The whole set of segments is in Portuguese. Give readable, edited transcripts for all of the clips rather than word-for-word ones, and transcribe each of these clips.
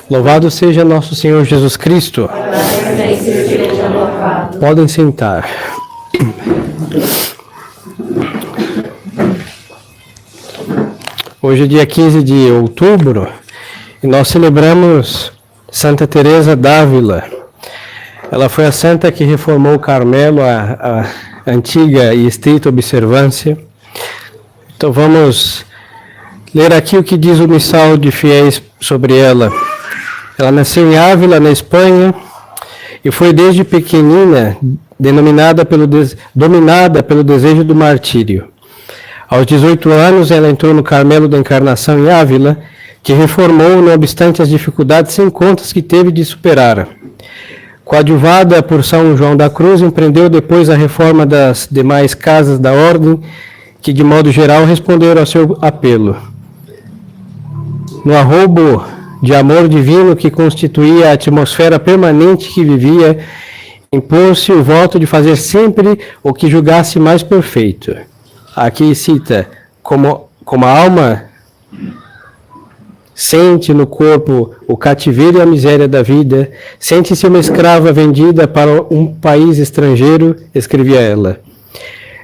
Louvado seja nosso Senhor Jesus Cristo. Podem sentar. Hoje é dia 15 de outubro e nós celebramos Santa Teresa d'Ávila. Ela foi a santa que reformou o Carmelo, a antiga e estrita observância. Então vamos ler aqui o que diz o Missal de Fiéis sobre ela. Ela nasceu em Ávila, na Espanha, e foi desde pequenina dominada pelo desejo do martírio. Aos 18 anos, ela entrou no Carmelo da Encarnação em Ávila, que reformou, não obstante as dificuldades sem contas que teve de superar. Coadjuvada por São João da Cruz, empreendeu depois a reforma das demais casas da ordem, que de modo geral responderam ao seu apelo. No arrobo de amor divino que constituía a atmosfera permanente que vivia, impôs-se o voto de fazer sempre o que julgasse mais perfeito. Aqui cita, como a alma sente no corpo o cativeiro e a miséria da vida, sente-se uma escrava vendida para um país estrangeiro, escrevia ela.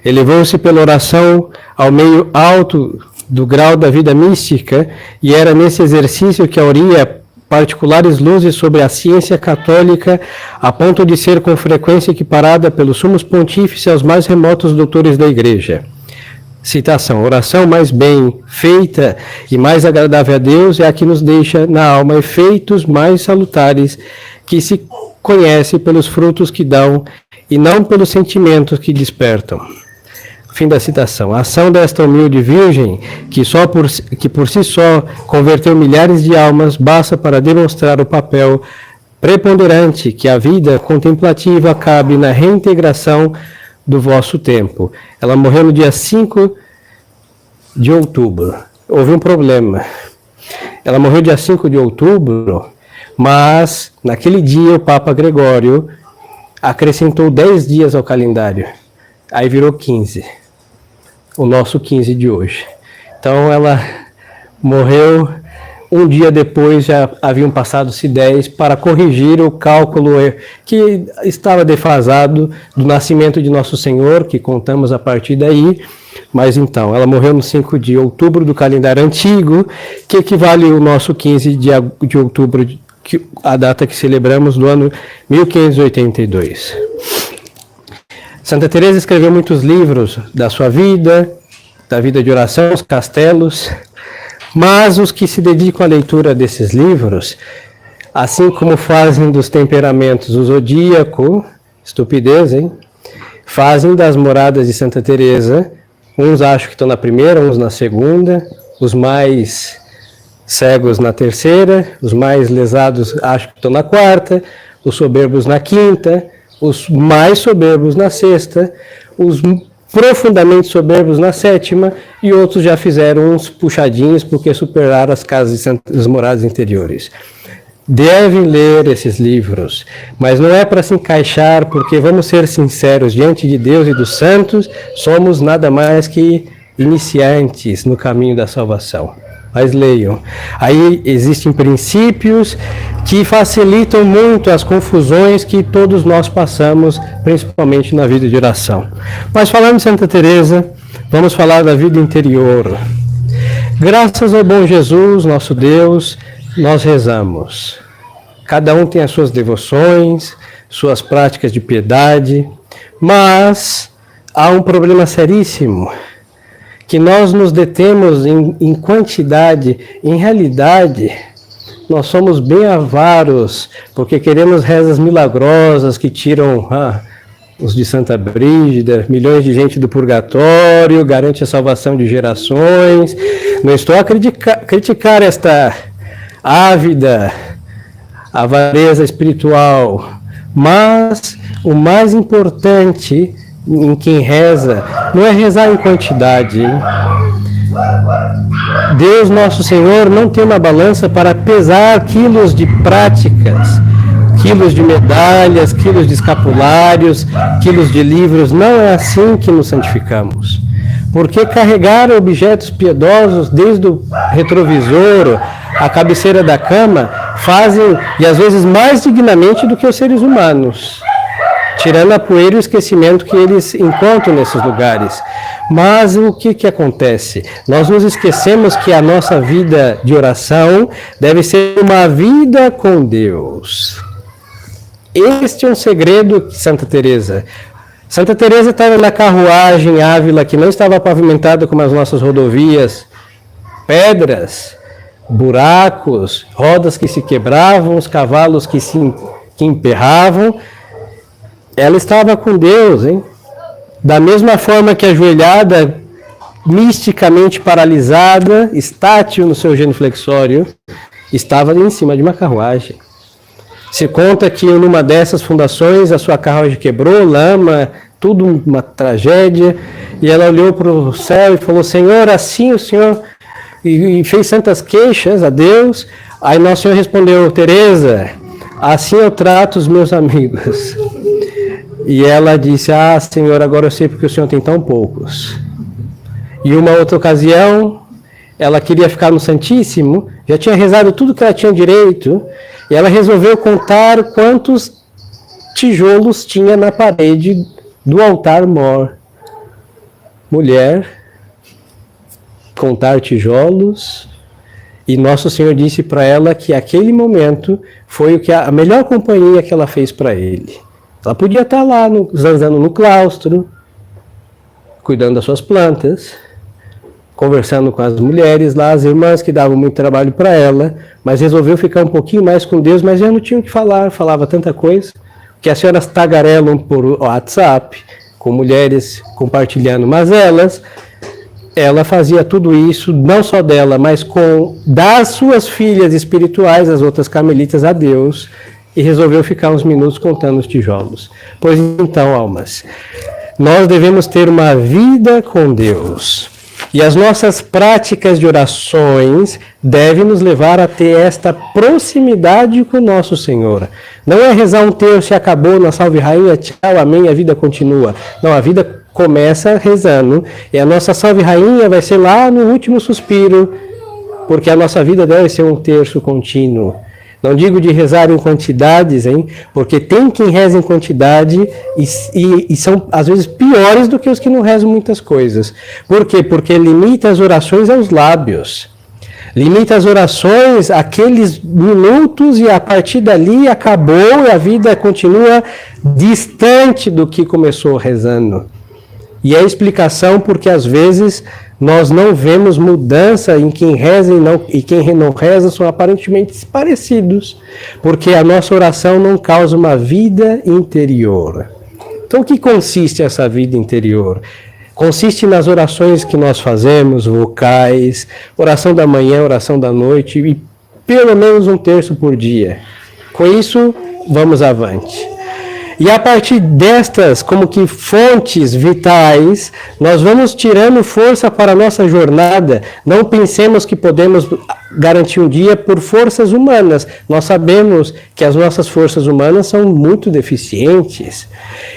Elevou-se pela oração ao meio alto do grau da vida mística, e era nesse exercício que auria particulares luzes sobre a ciência católica, a ponto de ser com frequência equiparada pelos sumos pontífices aos mais remotos doutores da Igreja. Citação: oração mais bem feita e mais agradável a Deus é a que nos deixa na alma efeitos mais salutares, que se conhece pelos frutos que dão e não pelos sentimentos que despertam. Fim da citação. A ação desta humilde virgem, que por si só converteu milhares de almas, basta para demonstrar o papel preponderante que a vida contemplativa cabe na reintegração do vosso tempo. Ela morreu no dia 5 de outubro. Houve um problema. Ela morreu dia 5 de outubro, mas naquele dia o Papa Gregório acrescentou 10 dias ao calendário. Aí virou 15. O nosso 15 de hoje. Então ela morreu um dia depois, já haviam passado-se 10, para corrigir o cálculo que estava defasado do nascimento de Nosso Senhor, que contamos a partir daí. Mas então, ela morreu no 5 de outubro do calendário antigo, que equivale ao nosso 15 de outubro, a data que celebramos do ano 1582. Santa Teresa escreveu muitos livros da sua vida, da vida de oração, os castelos, mas os que se dedicam à leitura desses livros, assim como fazem dos temperamentos o zodíaco, estupidez, hein? Fazem das moradas de Santa Teresa, uns acham que estão na primeira, uns na segunda, os mais cegos na terceira, os mais lesados acham que estão na quarta, os soberbos na quinta, os mais soberbos na sexta, os profundamente soberbos na sétima, e outros já fizeram uns puxadinhos porque superaram as casas das moradas interiores. Devem ler esses livros, mas não é para se encaixar, porque vamos ser sinceros, diante de Deus e dos santos, somos nada mais que iniciantes no caminho da salvação. Mas leiam. Aí existem princípios que facilitam muito as confusões que todos nós passamos, principalmente na vida de oração. Mas falando de Santa Teresa, vamos falar da vida interior. Graças ao bom Jesus, nosso Deus, nós rezamos. Cada um tem as suas devoções, suas práticas de piedade, mas há um problema seríssimo, que nós nos detemos em quantidade, em realidade, nós somos bem avaros, porque queremos rezas milagrosas que tiram os de Santa Brígida, milhões de gente do purgatório, garante a salvação de gerações. Não estou a criticar esta ávida avareza espiritual, mas o mais importante em quem reza não é rezar em quantidade, hein? Deus nosso Senhor não tem uma balança para pesar quilos de práticas, quilos de medalhas, quilos de escapulários, quilos de livros. Não é assim que nos santificamos. Porque carregar objetos piedosos desde o retrovisor à cabeceira da cama fazem, e às vezes mais dignamente do que os seres humanos, tirando a poeira e o esquecimento que eles encontram nesses lugares. Mas o que acontece? Nós nos esquecemos que a nossa vida de oração deve ser uma vida com Deus. Este é um segredo de Santa Teresa. Santa Teresa estava na carruagem Ávila, que não estava pavimentada como as nossas rodovias, pedras, buracos, rodas que se quebravam, os cavalos que emperravam. Ela estava com Deus, hein? Da mesma forma que ajoelhada, misticamente paralisada, estátil no seu genuflexório, estava ali em cima de uma carruagem. Se conta que numa dessas fundações a sua carruagem quebrou, lama, tudo uma tragédia, e ela olhou para o céu e falou: Senhor, assim o Senhor, e fez santas queixas a Deus. Aí Nosso Senhor respondeu: Teresa, assim eu trato os meus amigos. E ela disse: ah, Senhor, agora eu sei porque o Senhor tem tão poucos. E uma outra ocasião, ela queria ficar no Santíssimo, já tinha rezado tudo que ela tinha direito, e ela resolveu contar quantos tijolos tinha na parede do altar-mor. Mulher, contar tijolos, e Nosso Senhor disse para ela que aquele momento foi o que a melhor companhia que ela fez para ele. Ela podia estar lá, zanzando no claustro, cuidando das suas plantas, conversando com as mulheres lá, as irmãs que davam muito trabalho para ela, mas resolveu ficar um pouquinho mais com Deus, mas já não tinha o que falar, falava tanta coisa, que as senhoras tagarelam por WhatsApp, com mulheres compartilhando mazelas. Ela fazia tudo isso, não só dela, mas das suas filhas espirituais, as outras carmelitas, a Deus, e resolveu ficar uns minutos contando os tijolos. Pois então, almas, nós devemos ter uma vida com Deus. E as nossas práticas de orações devem nos levar a ter esta proximidade com o nosso Senhor. Não é rezar um terço e acabou, na Salve Rainha, tchau, amém, a vida continua. Não, a vida começa rezando, e a nossa Salve Rainha vai ser lá no último suspiro, porque a nossa vida deve ser um terço contínuo. Não digo de rezar em quantidades, hein? Porque tem quem reza em quantidade e são, às vezes, piores do que os que não rezam muitas coisas. Por quê? Porque limita as orações aos lábios. Limita as orações àqueles minutos e a partir dali acabou e a vida continua distante do que começou rezando. E é a explicação porque, às vezes, nós não vemos mudança em quem reza e quem não reza são aparentemente parecidos, porque a nossa oração não causa uma vida interior. Então, o que consiste essa vida interior? Consiste nas orações que nós fazemos, vocais, oração da manhã, oração da noite, e pelo menos um terço por dia. Com isso, vamos avante. E a partir destas, como que fontes vitais, nós vamos tirando força para a nossa jornada. Não pensemos que podemos garantir um dia por forças humanas. Nós sabemos que as nossas forças humanas são muito deficientes.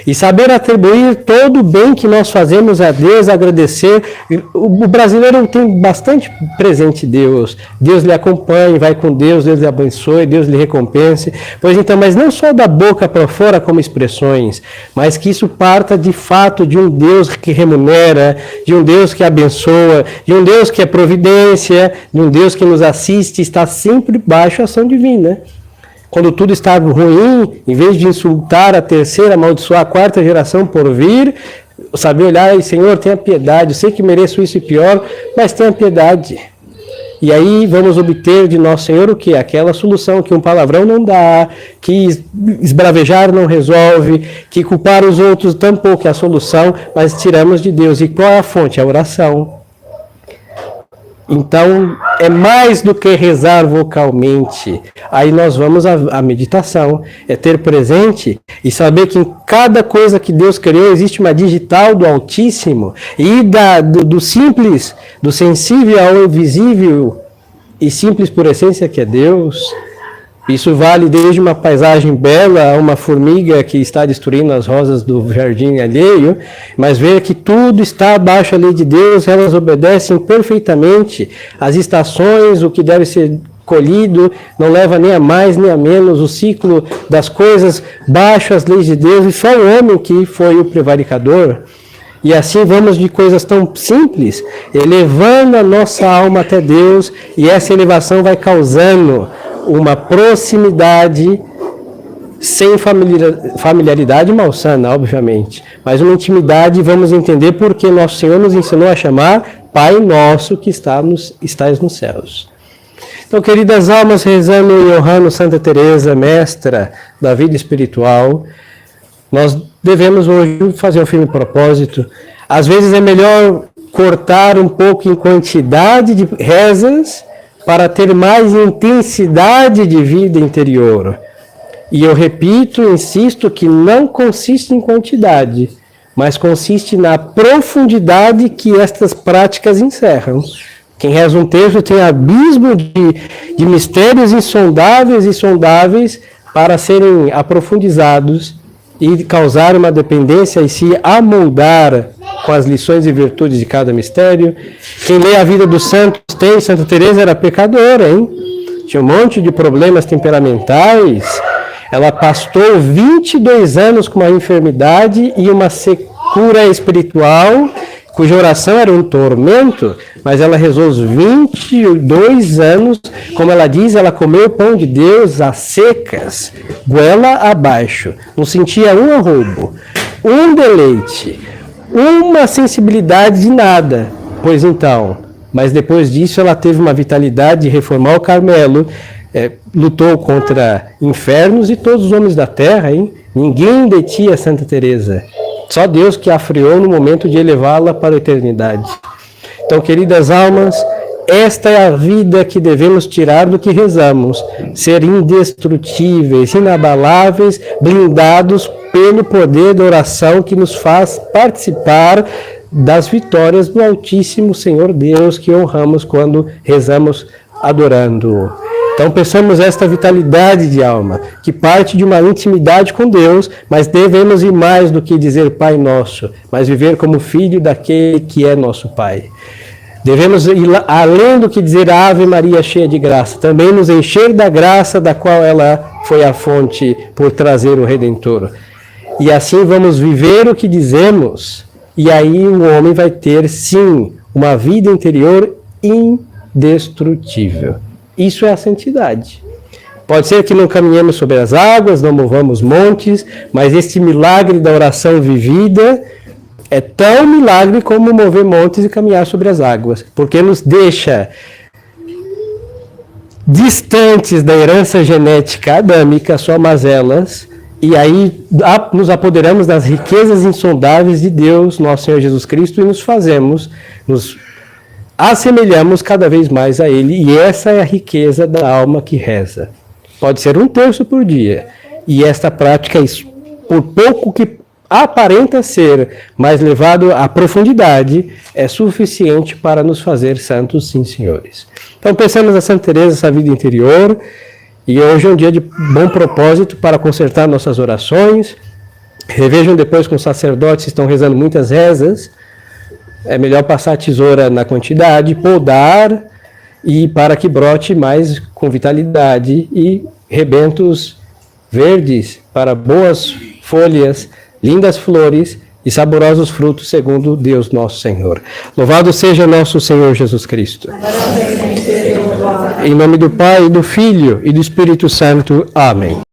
E saber atribuir todo o bem que nós fazemos a Deus, agradecer. O brasileiro tem bastante presente Deus. Deus lhe acompanhe, vai com Deus, Deus lhe abençoe, Deus lhe recompense. Pois então, mas não só da boca para fora como expressões, mas que isso parta de fato de um Deus que remunera, de um Deus que abençoa, de um Deus que é providência, de um Deus que nos assiste, está sempre baixo a ação divina. Quando tudo está ruim, em vez de insultar a terceira, amaldiçoar a quarta geração por vir, saber olhar e Senhor, tenha piedade, eu sei que mereço isso e pior, mas tenha piedade. E aí vamos obter de nosso Senhor o quê? Aquela solução que um palavrão não dá, que esbravejar não resolve, que culpar os outros tampouco é a solução, mas tiramos de Deus. E qual é a fonte? A oração. Então, é mais do que rezar vocalmente. Aí nós vamos à meditação. É ter presente e saber que em cada coisa que Deus criou existe uma digital do Altíssimo. E do simples, do sensível ao invisível e simples por essência que é Deus. Isso vale desde uma paisagem bela a uma formiga que está destruindo as rosas do jardim alheio, mas ver que tudo está abaixo da lei de Deus, elas obedecem perfeitamente as estações, o que deve ser colhido, não leva nem a mais nem a menos, o ciclo das coisas baixo às leis de Deus, e só o homem que foi o prevaricador. E assim vamos de coisas tão simples, elevando a nossa alma até Deus, e essa elevação vai causando uma proximidade sem familiaridade malsana, obviamente, mas uma intimidade, vamos entender porque nosso Senhor nos ensinou a chamar Pai Nosso que estás nos céus. Então, queridas almas, rezando e honrando Santa Teresa, mestra da vida espiritual, nós devemos hoje fazer um firme propósito. Às vezes é melhor cortar um pouco em quantidade de rezas para ter mais intensidade de vida interior. E eu repito, insisto, que não consiste em quantidade, mas consiste na profundidade que estas práticas encerram. Quem reza um terço tem abismo de mistérios insondáveis e sondáveis para serem aprofundizados e causar uma dependência e se amoldar com as lições e virtudes de cada mistério. Quem lê a vida dos santos tem, Santa Teresa era pecadora, hein? Tinha um monte de problemas temperamentais. Ela pastou 22 anos com uma enfermidade e uma secura espiritual, cuja oração era um tormento, mas ela rezou os 22 anos, como ela diz, ela comeu o pão de Deus às secas, goela abaixo, não sentia um arrobo, um deleite, uma sensibilidade de nada. Pois então, mas depois disso ela teve uma vitalidade de reformar o Carmelo, lutou contra infernos e todos os homens da terra, hein? Ninguém detinha Santa Teresa. Só Deus que a freou no momento de elevá-la para a eternidade. Então, queridas almas, esta é a vida que devemos tirar do que rezamos. Ser indestrutíveis, inabaláveis, blindados pelo poder da oração que nos faz participar das vitórias do Altíssimo Senhor Deus que honramos quando rezamos adorando-o. Então, pensamos esta vitalidade de alma, que parte de uma intimidade com Deus, mas devemos ir mais do que dizer Pai Nosso, mas viver como filho daquele que é nosso Pai. Devemos ir além do que dizer Ave Maria cheia de graça, também nos encher da graça da qual ela foi a fonte por trazer o Redentor. E assim vamos viver o que dizemos, e aí o homem vai ter, sim, uma vida interior indestrutível. Isso é a santidade. Pode ser que não caminhemos sobre as águas, não movamos montes, mas este milagre da oração vivida é tão milagre como mover montes e caminhar sobre as águas, porque nos deixa distantes da herança genética adâmica, só mazelas, e aí nos apoderamos das riquezas insondáveis de Deus, nosso Senhor Jesus Cristo, e nos assemelhamos cada vez mais a Ele, e essa é a riqueza da alma que reza. Pode ser um terço por dia, e esta prática, por pouco que aparenta ser, mas levado à profundidade, é suficiente para nos fazer santos, sim, senhores. Então pensamos a Santa Teresa, essa vida interior, e hoje é um dia de bom propósito para consertar nossas orações. Revejam depois com os sacerdotes que estão rezando muitas rezas. É melhor passar a tesoura na quantidade, podar, e para que brote mais com vitalidade e rebentos verdes para boas folhas, lindas flores e saborosos frutos, segundo Deus nosso Senhor. Louvado seja nosso Senhor Jesus Cristo. Em nome do Pai, do Filho e do Espírito Santo. Amém.